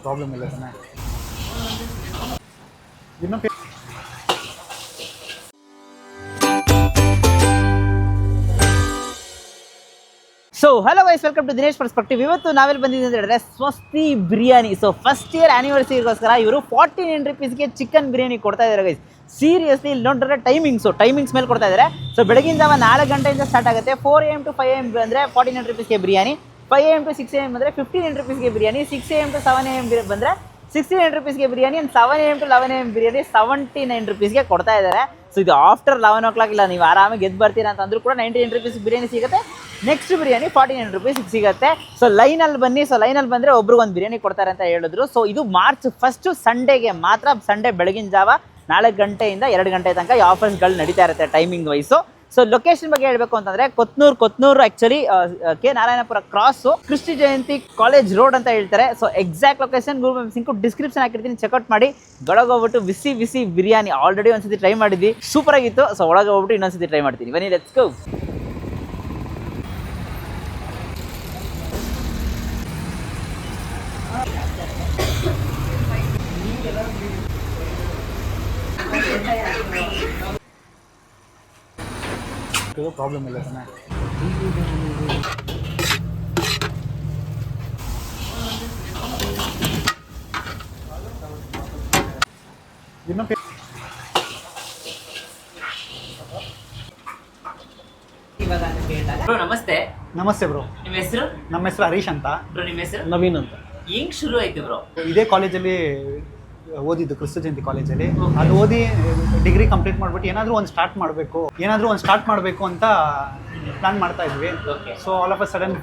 Problem ಇಲ್ಲ ತಾನೆ ಇನ್ನೂ so hello guys, welcome to Dinesh perspective. ಇವತ್ತು ನಾವೆಲ್ಲಿ ಬಂದಿದ್ದೀವಿ ಅಂತ ಹೇಳಿದ್ರೆ Swasti biryani. So first year ಆ್ಯನಿವರ್ಸರಿಗೋಸ್ಕರ ಇವರು 49 rupeesಗೆ ಚಿಕನ್ ಬಿರಿಯಾನಿ ಕೊಡ್ತಾ ಇದ್ದಾರೆ ಗೈಸ್. ಸೀರಿಯಸ್ಲಿ ಇಲ್ಲಿ ನೋಡಿದ್ರೆ ಟೈಮಿಂಗ್ಸ್ ಮೇಲೆ ಕೊಡ್ತಾ ಇದ್ದಾರೆ. ಸೊ ಬೆಳಗಿನ ಜಾವ 4 ಗಂಟೆಯಿಂದ ಸ್ಟಾರ್ಟ್ ಆಗುತ್ತೆ. 4 AM to 5 AM ಅಂದರೆ 49 rupeesಗೆ ಬಿರಿಯಾನಿ, 5 AM to 6 AM ಅಂದರೆ 59 rupeesಗೆ ಬಿರಿಯಾನಿ, 6 AM to 7 AM ಬಂದರೆ 69 rupeesಗೆ biryani, and 7 AM to 11 AM biryani 79 rupeesಗೆ ಕೊಡ್ತಾ ಇದ್ದಾರೆ. ಸೊ ಇದು ಆಫ್ಟರ್ 11 o'clock ಇಲ್ಲ, ನೀವು ಆರಾಮಾಗಿ ಗೆದ್ದು ಬರ್ತೀರಾ ಅಂತಂದ್ರೂ ಕೂಡ 99 rupees ಬಿರಿಯಾನಿ ಸಿಗುತ್ತೆ. ನೆಕ್ಸ್ಟ್ ಬಿರಿಯಾನಿ 49 rupees ಸಿಗುತ್ತೆ. ಸೊ ಲೈನಲ್ಲಿ ಬನ್ನಿ. ಸೊ ಲೈನಲ್ಲಿ ಬಂದರೆ ಒಬ್ರಿಗೆ ಒಂದು ಬಿರಿಯಾನಿ ಕೊಡ್ತಾರೆ ಅಂತ ಹೇಳಿದ್ರು. ಸೊ ಇದು March 1 ಸಂಡೇಗೆ ಮಾತ್ರ. ಸಂಡೇ ಬೆಳಗಿನ ಜಾವ 4 ಗಂಟೆಯಿಂದ 2 ಗಂಟೆ ತನಕ ಈ ಆಫರ್ಸ್ಗಳು ನಡೀತಾ ಇರುತ್ತೆ ಟೈಮಿಂಗ್ ವೈಸು. ಸೊ ಲೊಕೇಶನ್ ಬಗ್ಗೆ ಹೇಳಬೇಕು ಅಂತಂದರೆ Kothnur actually K Narayanapura cross Krishna Jayanti college road ಅಂತ ಹೇಳ್ತಾರೆ. So exact location Google maps link description ಹಾಕಿರ್ತೀನಿ, ಚೆಕ್ಔಟ್ ಮಾಡಿ. ಒಳಗೆ ಹೋಗ್ಬಿಟ್ಟು ಬಿಸಿ ಬಿರಿಯಾನಿ ಆಲ್ರೆಡಿ ಒಂದ್ಸತಿ ಟ್ರೈ ಮಾಡಿದ್ವಿ, ಸೂಪರ್ ಆಗಿತ್ತು. ಸೊ ಒಳಗೆ ಹೋಗ್ಬಿಟ್ಟು ಇನ್ನೊಂದ್ಸತಿ ಟ್ರೈ ಮಾಡ್ತೀನಿ. ಬನ್ನಿ, ಲೆಟ್ಸ್ ಗೋ. ಪ್ರಾಬ್ಲಮ್ ಇಲ್ಲ ತಾನೆ ಇನ್ನೂ ಬ್ರೋ ನಮಸ್ತೆ. ನಮಸ್ತೆ ಬ್ರೋ. ನಿಮ್ಮ ಹೆಸರು? ನಮ್ಮ ಹೆಸರು ಹರೀಶ್ ಅಂತ. ಬ್ರೋ ನಿಮ್ಮ ಹೆಸರು? ನವೀನ್ ಅಂತ. ಹೆಂಗ್ ಶುರು ಆಯ್ತು ಬ್ರೋ? ಇದೇ ಕಾಲೇಜಲ್ಲಿ ಓದಿದ್ದು, ಕ್ರಿಸ್ತ ಜಯಂತಿ ಕಾಲೇಜಲ್ಲಿ. ಅದು ಓದಿ ಡಿಗ್ರಿ ಕಂಪ್ಲೀಟ್ ಮಾಡಿಬಿಟ್ಟು ಏನಾದರೂ ಒಂದು ಸ್ಟಾರ್ಟ್ ಮಾಡಬೇಕು ಅಂತ ಪ್ಲಾನ್ ಮಾಡ್ತಾ ಇದ್ವಿ. So all of a sudden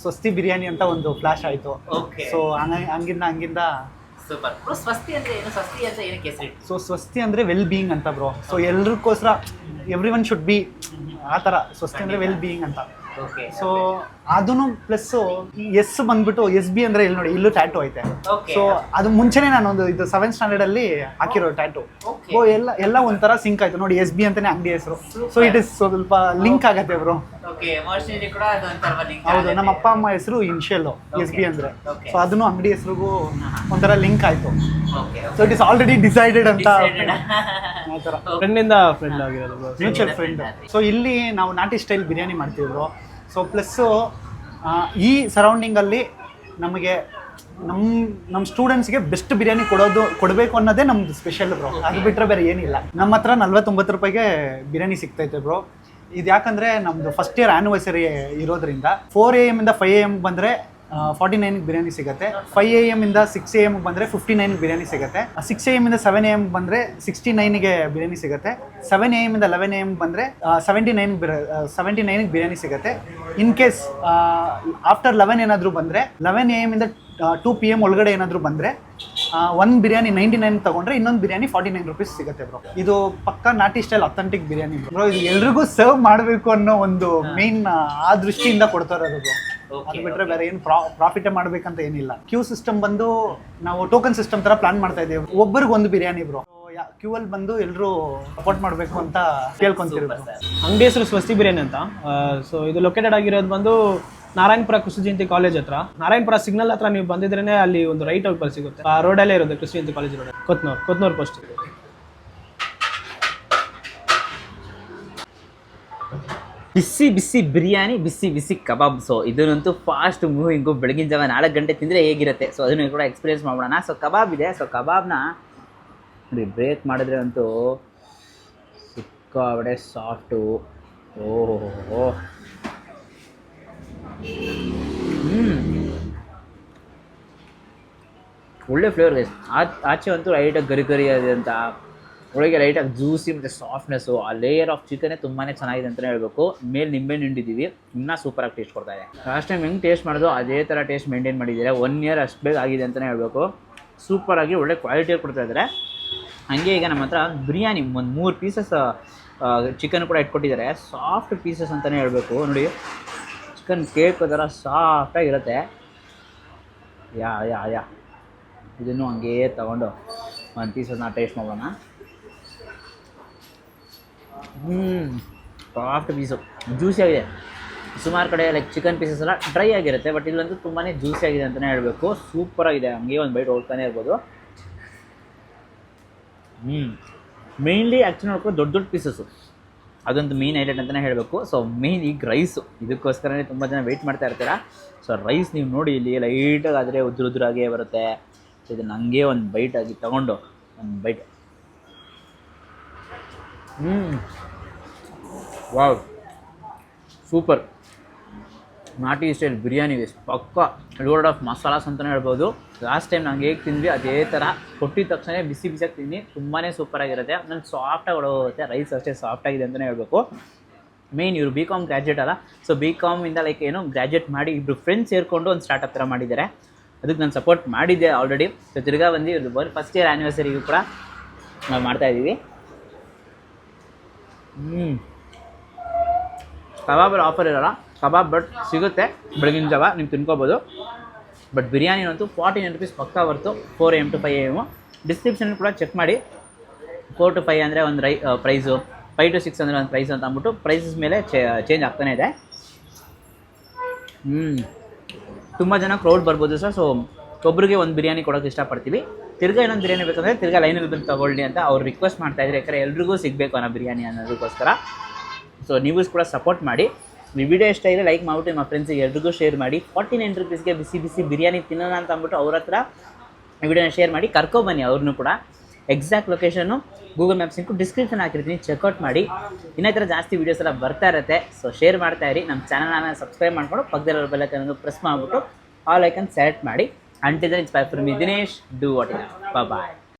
Swasti biryani ಅಂತ ಒಂದು ಫ್ಲಾಶ್ ಆಯಿತು. ಸೊ ಹಂಗಿಂದ ಸೂಪರ್ ಬ್ರೋ. ಸ್ವಸ್ತಿ ಅಂದ್ರೆ ಏನು? ಸ್ವಸ್ತಿ ಅಂತ ಏನಕ್ಕೆ ಹೆಸರು? ಸೊ ಸ್ವಸ್ತಿ ಅಂದರೆ ವೆಲ್ ಬೀಯಿಂಗ್ ಅಂತ ಬ್ರೋ. ಸೊ ಎಲ್ರಿಗೋಸ್ಕರ ಎವ್ರಿ ಒನ್ ಶುಡ್ ಬಿ, ಆ ಥರ ಸ್ವಸ್ತಿ ಅಂದರೆ ವೆಲ್ ಬೀಯಿಂಗ್ ಅಂತ. ಸೊ ಅದನ್ನು ಪ್ಲಸ್ಸು ಎಸ್ ಬಂದ್ಬಿಟ್ಟು SB ಅಂದರೆ ಇಲ್ಲಿ ನೋಡಿ, ಇಲ್ಲೂ ಟ್ಯಾಟು ಐತೆ. ಸೊ ಅದು ಮುಂಚೆನೇ ನಾನು ಇದು 7th standard ಅಲ್ಲಿ ಹಾಕಿರೋ ಟ್ಯಾಟು. ಓ ಎಲ್ಲ ಒಂಥರ ಸಿಂಕ್ ಆಯ್ತು ನೋಡಿ, SB ಅಂತಾನೆ ಅಂಗಡಿ ಹೆಸರು. ಸೊ ಇಟ್ ಇಸ್ ಸ್ವಲ್ಪ ಲಿಂಕ್ ಆಗತ್ತೆ ಬ್ರೋ. ಹೌದು, ನಮ್ಮ ಅಪ್ಪ ಅಮ್ಮ ಹೆಸರು ಇನ್ಷಿಯಲ್ಲು SB ಅಂದರೆ. ಸೊ ಅದನ್ನು ಅಂಗಡಿ ಹೆಸರಿಗೂ ಒಂಥರ ಲಿಂಕ್ ಆಯಿತು. So it is already decided ಅಂತ ಆ ಥರ ಫ್ರೆಂಡಿಂದ ಫ್ರೆಂಡ್ ಆಗಿರೋದು, ಮ್ಯೂಚುವಲ್ ಫ್ರೆಂಡ್. ಸೊ ಇಲ್ಲಿ ನಾವು ನಾಟಿ ಸ್ಟೈಲ್ ಬಿರಿಯಾನಿ ಮಾಡ್ತಿದ್ರು. ಸೊ ಪ್ಲಸ್ಸು ಈ ಸರೌಂಡಿಂಗಲ್ಲಿ ನಮಗೆ ನಮ್ಮ ಸ್ಟೂಡೆಂಟ್ಸ್ಗೆ ಬೆಸ್ಟ್ ಬಿರಿಯಾನಿ ಕೊಡಬೇಕು ಅನ್ನೋದೇ ನಮ್ದು ಸ್ಪೆಷಲ್ ಬ್ರೋ. ಅದು ಬಿಟ್ಟರೆ ಬೇರೆ ಏನಿಲ್ಲ. ನಮ್ಮ ಹತ್ರ 49 ರೂಪಾಯಿಗೆ ಬಿರಿಯಾನಿ ಸಿಗ್ತೈತೆ ಬ್ರೋ. ಇದು ಯಾಕಂದರೆ ನಮ್ಮದು ಫಸ್ಟ್ ಇಯರ್ ಆ್ಯನಿವರ್ಸರಿ ಇರೋದ್ರಿಂದ 4 AM ಇಂದ 5 AM ಬಂದರೆ 49 ಬಿರಿಯಾನಿ ಸಿಗುತ್ತೆ. 5 AM ಇಂದ 6 AM ಬಂದರೆ 59 ಬಿರಿಯಾನಿ ಸಿಗುತ್ತೆ. 6 AM ಇಂದ 7 AM ಬಂದರೆ 69ಗೆ ಬಿರಿಯಾನಿ ಸಿಗುತ್ತೆ. 7 AM ಇಂದ 11 AM ಬಂದರೆ 79 ಬಿರಿಯಾನಿ ಸಿಗುತ್ತೆ. ಇನ್ ಕೇಸ್ ಆಫ್ಟರ್ 11 ಏನಾದರೂ ಬಂದರೆ 11 AM ಇಂದ 2 PM ಒಳಗಡೆ ಏನಾದರೂ ಬಂದರೆ ಒಂದು ಬಿರಿಯಾನಿ 99 ತೊಗೊಂಡ್ರೆ ಇನ್ನೊಂದು ಬಿರಿಯಾನಿ 49 ರೂಪೀಸ್ ಸಿಗುತ್ತೆ ಬ್ರೋ. ಇದು ಪಕ್ಕಾ ನಾಟಿ ಸ್ಟೈಲ್ ಅಥೆಂಟಿಕ್ ಬಿರಿಯಾನಿ ಬ್ರೋ. ಇದು ಎಲ್ರಿಗೂ ಸರ್ವ್ ಮಾಡಬೇಕು ಅನ್ನೋ ಒಂದು ಮೇನ್ ಆ ದೃಷ್ಟಿಯಿಂದ ಕೊಡ್ತಾ ಇರೋದು ಬ್ರೋ. ಅದು ಬಿಟ್ಟರೆ ಬೇರೆ ಏನು ಪ್ರಾಫಿಟೇ ಮಾಡಬೇಕಂತ ಏನಿಲ್ಲ. ಕ್ಯೂ ಸಿಸ್ಟಮ್ ಬಂದು ನಾವು ಟೋಕನ್ ಸಿಸ್ಟಮ್ ಥರ ಪ್ಲಾನ್ ಮಾಡ್ತಾ ಇದ್ದೀವಿ. ಒಬ್ಬರಿಗೆ ಒಂದು ಬಿರಿಯಾನಿ ಬ್ರೋ. ಕ್ಯೂ ಅಲ್ಲಿ ಬಂದು ಎಲ್ಲರೂ ಸಪೋರ್ಟ್ ಮಾಡಬೇಕು ಅಂತ ಕೇಳ್ಕೊಂತೀವಿ. ಅಂಗಡಿ ಹೆಸರು ಸ್ವಸ್ತಿ ಬಿರಿಯಾನಿ ಅಂತ. ಸೊ ಇದು ಲೊಕೇಟೆಡ್ ಆಗಿರೋದು ಬಂದು ನಾರಾಯಣಪುರ ಕೃಷ್ಣ ಜಯಂತಿ ಕಾಲೇಜ್ ಹತ್ರ. ನಾರಾಯಣಪುರ ಸಿಗ್ನಲ್ ಹತ್ರ ನೀವು ಬಂದಿದ್ರೇನೆ ಅಲ್ಲಿ ಒಂದು ರೈಟ್ ಹೋಗಿ ಸಿಗುತ್ತೆ. ಆ ರೋಡಲ್ಲೇ ಇರೋದು Krishna Jayanti college road, Kothnur post. ಬಿಸಿ ಬಿರಿಯಾನಿ, ಬಿಸಿ ಕಬಾಬ್. ಸೊ ಇದನ್ನಂತೂ ಫಾಸ್ಟ್ ಮೂವಿಂಗು. ಬೆಳಗಿನ ಜಾವ 4 ಗಂಟೆ ತಿಂದರೆ ಹೇಗಿರುತ್ತೆ, ಸೊ ಅದನ್ನು ಕೂಡ ಎಕ್ಸ್ಪೀರಿಯನ್ಸ್ ಮಾಡೋಣ. ಸೊ ಕಬಾಬ್ ಇದೆ. ಸೊ ಕಬಾಬ್ನ ನೋಡಿ ಬ್ರೇಕ್ ಮಾಡಿದ್ರೆ ಅಂತೂ ಸಿಕ್ಕಾಬಡೆ ಸಾಫ್ಟು. ಓಹೋ, ಒಳ್ಳೆ ಫ್ಲೇವರ್ ಗೈಸ್. ಆಚೆ ಅಂತೂ ಲೈಟಾಗಿ ಗರಿ ಇದೆ ಅಂತ, ಒಳಗೆ ಲೈಟಾಗಿ ಜ್ಯೂಸಿ ಮತ್ತು ಸಾಫ್ಟ್ನೆಸ್ಸು. ಆ ಲೇಯರ್ ಆಫ್ ಚಿಕನ್ನೇ ತುಂಬಾ ಚೆನ್ನಾಗಿದೆ ಅಂತಲೇ ಹೇಳಬೇಕು. ಮೇಲೆ ನಿಂಬೆ ಹಿಂಡಿದ್ದೀವಿ, ಇನ್ನೂ ಸೂಪರಾಗಿ ಟೇಸ್ಟ್ ಕೊಡ್ತಾ ಇದೆ. ಲಾಸ್ಟ್ ಟೈಮ್ ಹೆಂಗೆ ಟೇಸ್ಟ್ ಮಾಡೋದು ಅದೇ ಥರ ಟೇಸ್ಟ್ ಮೇಂಟೈನ್ ಮಾಡಿದ್ದೀರಾ. 1 year ಅಷ್ಟು ಬೇಗ ಆಗಿದೆ ಅಂತಲೇ ಹೇಳಬೇಕು. ಸೂಪರಾಗಿ ಒಳ್ಳೆ ಕ್ವಾಲಿಟಿಯಲ್ಲಿ ಕೊಡ್ತಾ ಇದ್ದಾರೆ. ಹಾಗೆ ಈಗ ನಮ್ಮ ಹತ್ರ ಬಿರಿಯಾನಿ ಒಂದು 3 ಪೀಸಸ್ ಚಿಕನ್ ಕೂಡ ಇಟ್ಕೊಟ್ಟಿದ್ದಾರೆ. ಸಾಫ್ಟ್ ಪೀಸಸ್ ಅಂತಲೇ ಹೇಳಬೇಕು. ನೋಡಿ, ಚಿಕನ್ ಕೇಕ್ ಥರ ಸಾಫ್ಟಾಗಿರುತ್ತೆ. ಯಾ ಇದನ್ನು ಹಂಗೇ ತೊಗೊಂಡು ಒಂದು ಪೀಸಸ್ನ ಟೇಸ್ಟ್ ಮಾಡೋಣ. ಸಾಫ್ಟ್ ಪೀಸು, ಜ್ಯೂಸಿ ಆಗಿದೆ. ಸುಮಾರು ಕಡೆ ಲೈಕ್ ಚಿಕನ್ ಪೀಸಸ್ ಎಲ್ಲ ಡ್ರೈ ಆಗಿರುತ್ತೆ, ಬಟ್ ಇಲ್ಲಂತೂ ತುಂಬಾ ಜ್ಯೂಸಿ ಆಗಿದೆ ಅಂತಲೇ ಹೇಳಬೇಕು. ಸೂಪರಾಗಿದೆ, ಹಂಗೆ ಒಂದು ಬೈಟ್ ಹೋಗ್ತಾನೆ ಇರ್ಬೋದು. ಮೇಯ್ನ್ಲಿ ಆ್ಯಕ್ಚುಲಿ ನೋಡ್ಕೊಂಡು ದೊಡ್ಡ ದೊಡ್ಡ ಪೀಸಸ್ಸು, ಅದೊಂದು ಮೇನ್ ಹೈಲೈಟ್ ಅಂತಲೇ ಹೇಳಬೇಕು. ಸೊ ಮೇಯ್ನ್ ಈಗ ರೈಸು, ಇದಕ್ಕೋಸ್ಕರನೇ ತುಂಬ ಜನ ವೆಯ್ಟ್ ಮಾಡ್ತಾ ಇರ್ತೀರ. ಸೊ ರೈಸ್ ನೀವು ನೋಡಿ ಇಲ್ಲಿ ಲೈಟಾಗಿ ಆದರೆ ಉದ್ರಾಗೇ ಬರುತ್ತೆ. ಸೊ ಇದನ್ನು ಹಂಗೆ ಒಂದು ಬೈಟಾಗಿ ತೊಗೊಂಡು ಒಂದು ಬೈಟ್. Wow, super. ನಾಟಿ ಸ್ಟೈಲ್ ಬಿರಿಯಾನಿ ಪಕ್ಕ ಲೋಡ್ ಆಫ್ ಮಸಾಲಾಸ್ ಅಂತಲೇ ಹೇಳ್ಬೋದು. ಲಾಸ್ಟ್ ಟೈಮ್ ನಂಗೆ ಹೇಗೆ ತಿಂದ್ವಿ ಅದೇ ಥರ ಕೊಟ್ಟಿದ ತಕ್ಷಣ ಬಿಸಿ ಬಿಸಿಯಾಗಿ ತಿಂದು ತುಂಬಾ ಸೂಪರಾಗಿರುತ್ತೆ. ನನ್ನ ಸಾಫ್ಟಾಗಿ ಹೊಡೋಗುತ್ತೆ, ರೈಸ್ ಅಷ್ಟೇ ಸಾಫ್ಟಾಗಿದೆ ಅಂತಲೇ ಹೇಳಬೇಕು. ಮೇಯ್ನ್ ಇವರು BCom ಗ್ರ್ಯಾಜುಯೇಟ್ ಅಲ್ಲ, ಸೊ BComಯಿಂದ ಲೈಕ್ ಏನೋ ಗ್ರ್ಯಾಜುಯೇಟ್ ಮಾಡಿ ಇಬ್ಬರು ಫ್ರೆಂಡ್ಸ್ ಸೇರಿಕೊಂಡು ಒಂದು ಸ್ಟಾರ್ಟಪ್ ಥರ ಮಾಡಿದ್ದಾರೆ. ಅದಕ್ಕೆ ನಾನು ಸಪೋರ್ಟ್ ಮಾಡಿದ್ದೆ ಆಲ್ರೆಡಿ. ಸೊ ತಿರ್ಗಾ ಬಂದು ಇವ್ರದ್ದು ಫಸ್ಟ್ ಇಯರ್ ಆ್ಯನಿವರ್ಸರಿಗೂ ಕೂಡ ನಾವು ಮಾಡ್ತಾಯಿದ್ದೀವಿ. ಕಬಾಬಲ್ಲಿ ಆಫರ್ ಇರೋಲ್ಲ, ಕಬಾಬ್ ಬಟ್ ಸಿಗುತ್ತೆ ಬೆಳಗಿನ ಜಾವ, ನೀವು ತಿನ್ಕೋಬೋದು. ಬಟ್ ಬಿರಿಯಾನಿನಂತೂ 49 rupees ಪಕ್ಕಾ ಬರ್ತು. 4 AM to 5 AM. ಡಿಸ್ಕ್ರಿಪ್ಷನ್ ಕೂಡ ಚೆಕ್ ಮಾಡಿ. 4 to 5 ಅಂದರೆ ಒಂದು ಪ್ರೈಸು, 5 to 6 ಅಂದರೆ ಒಂದು ಪ್ರೈಸ್ ಅಂತ ಅಂದ್ಬಿಟ್ಟು ಪ್ರೈಸಸ್ ಮೇಲೆ ಚೇಂಜ್ ಆಗ್ತಾನೆ ಇದೆ. ತುಂಬ ಜನ ಕ್ರೌಡ್ ಬರ್ಬೋದು ಸರ್. ಸೊ ಒಬ್ರಿಗೆ ಒಂದು ಬಿರಿಯಾನಿ ಕೊಡೋಕ್ಕೆ ಇಷ್ಟಪಡ್ತೀವಿ. ತಿರ್ಗಾ ಇನ್ನೊಂದು ಬಿರಿಯಾನಿ ಬೇಕಂದರೆ ತಿರ್ಗಾ ಲೈನಲ್ಲಿ ಬಂದು ತೊಗೊಳ್ಳಿ ಅಂತ ಅವ್ರು ರಿಕ್ವೆಸ್ಟ್ ಮಾಡ್ತಾಯಿದ್ರು, ಯಾಕಂದರೆ ಎಲ್ರಿಗೂ ಸಿಗಬೇಕು ಅನ್ನೋ ಬಿರಿಯಾನಿ ಅನ್ನೋದಕ್ಕೋಸ್ಕರ. ಸೊ ನೀವು ಕೂಡ ಸಪೋರ್ಟ್ ಮಾಡಿ. ಈ ವಿಡಿಯೋ ಇಷ್ಟ ಇದೆ ಲೈಕ್ ಮಾಡಿಬಿಟ್ಟು ನಿಮ್ಮ ಫ್ರೆಂಡ್ಸಿಗೆ ಎಲ್ರಿಗೂ ಶೇರ್ ಮಾಡಿ. 49 rupeesಗೆ ಬಿಸಿ ಬಿಸಿ ಬಿರಿಯಾನಿ ತಿನ್ನೋಣ ಅಂತ ಅಂದ್ಬಿಟ್ಟು ಅವ್ರ ಹತ್ರ ವಿಡಿಯೋನ ಶೇರ್ ಮಾಡಿ ಕರ್ಕೊಬನ್ನಿ ಅವ್ರನ್ನೂ ಕೂಡ. Exact location Google maps link description ಹಾಕಿರ್ತೀನಿ, ಚೆಕ್ಔಟ್ ಮಾಡಿ. ಇನ್ನೇ ಥರ ಜಾಸ್ತಿ ವೀಡಿಯೋಸ್ ಎಲ್ಲ ಬರ್ತಾ ಇರುತ್ತೆ. ಸೊ ಶೇರ್ ಮಾಡ್ತಾ ಇರಿ. ನಮ್ಮ ಚಾನಲ್ನ ಸಬ್ಸ್ಕ್ರೈಬ್ ಮಾಡ್ಕೊಂಡು ಪಕ್ಕದಲ್ಲಿರೋ ಬೆಲ್ ಐಕಾನ್ ಪ್ರೆಸ್ ಮಾಡಿಬಿಟ್ಟು ಆಲ್ ಐಕನ್ ಸೆಲೆಕ್ಟ್ ಮಾಡಿ. Until then it's bye from me Dinesh. Do what you love. Bye.